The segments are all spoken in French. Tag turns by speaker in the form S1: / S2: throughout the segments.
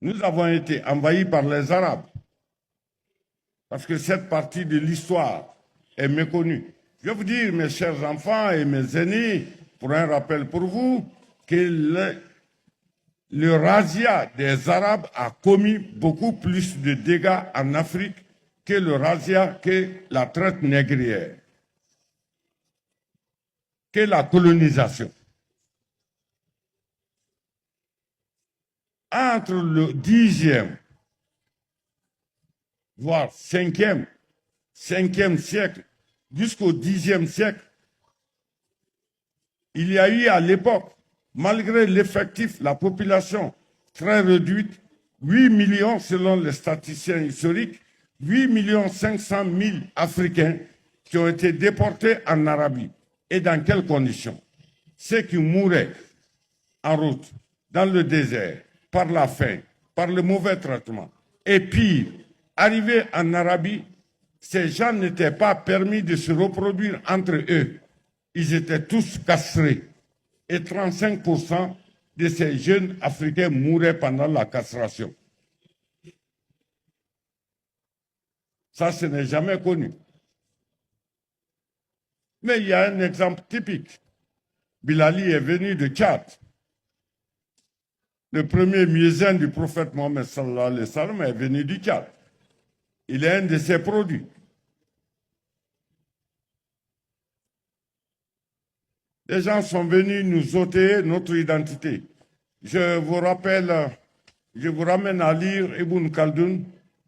S1: Nous avons été envahis par les Arabes. Parce que cette partie de l'histoire est méconnue. Je vais vous dire, mes chers enfants et mes aînés, pour un rappel pour vous, que le razzia des Arabes a commis beaucoup plus de dégâts en Afrique que le razzia, que la traite négrière, que la colonisation. Entre le 10e, voire 5e siècle, jusqu'au 10e siècle, il y a eu à l'époque, malgré l'effectif, la population très réduite, 8 millions selon les statisticiens historiques, 8 500 000 Africains qui ont été déportés en Arabie. Et dans quelles conditions? Ceux qui mouraient en route, dans le désert, par la faim, par le mauvais traitement. Et pire, arrivés en Arabie, ces gens n'étaient pas permis de se reproduire entre eux. Ils étaient tous castrés. Et 35% de ces jeunes Africains mouraient pendant la castration. Ça, ce n'est jamais connu. Mais il y a un exemple typique. Bilali est venu de Tchad. Le premier muezzin du prophète Mohammed sallallahu alayhi wa sallam est venu du Tchad. Il est un de ses produits. Les gens sont venus nous ôter notre identité. Je vous rappelle, je vous ramène à lire Ibn Khaldoun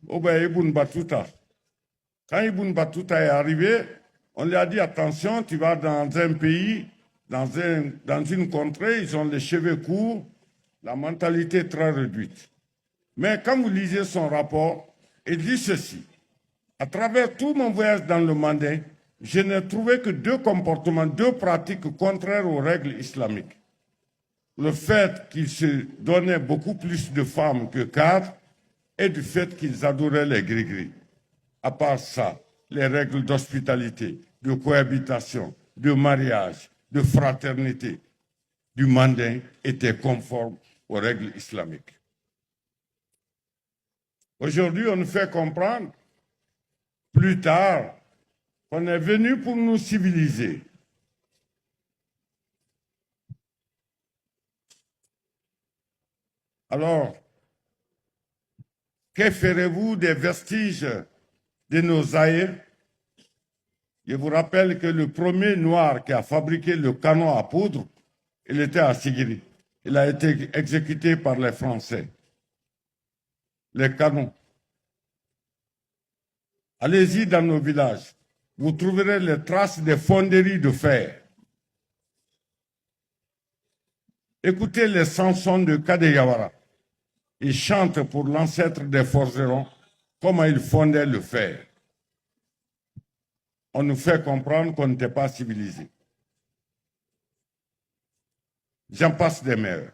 S1: ou bien Ibn Battuta. Quand Ibn Battuta est arrivé, on lui a dit attention, tu vas dans un pays, dans une contrée, ils ont les cheveux courts, la mentalité très réduite. Mais quand vous lisez son rapport, il dit ceci. À travers tout mon voyage dans le Mandin, je n'ai trouvé que deux comportements, deux pratiques contraires aux règles islamiques. Le fait qu'ils se donnaient beaucoup plus de femmes que cadres et du fait qu'ils adoraient les gris-gris. À part ça, les règles d'hospitalité, de cohabitation, de mariage, de fraternité du Mandin étaient conformes aux règles islamiques. Aujourd'hui, on nous fait comprendre, plus tard, qu'on est venu pour nous civiliser. Alors, que ferez-vous des vestiges de nos aïeux? Je vous rappelle que le premier noir qui a fabriqué le canon à poudre, il était à Sigiri. Il a été exécuté par les Français. Les canons. Allez-y dans nos villages. Vous trouverez les traces des fonderies de fer. Écoutez les chansons de Kadeyawara. Ils chantent pour l'ancêtre des forgerons comment ils fondaient le fer. On nous fait comprendre qu'on n'était pas civilisé. J'en passe des meilleurs.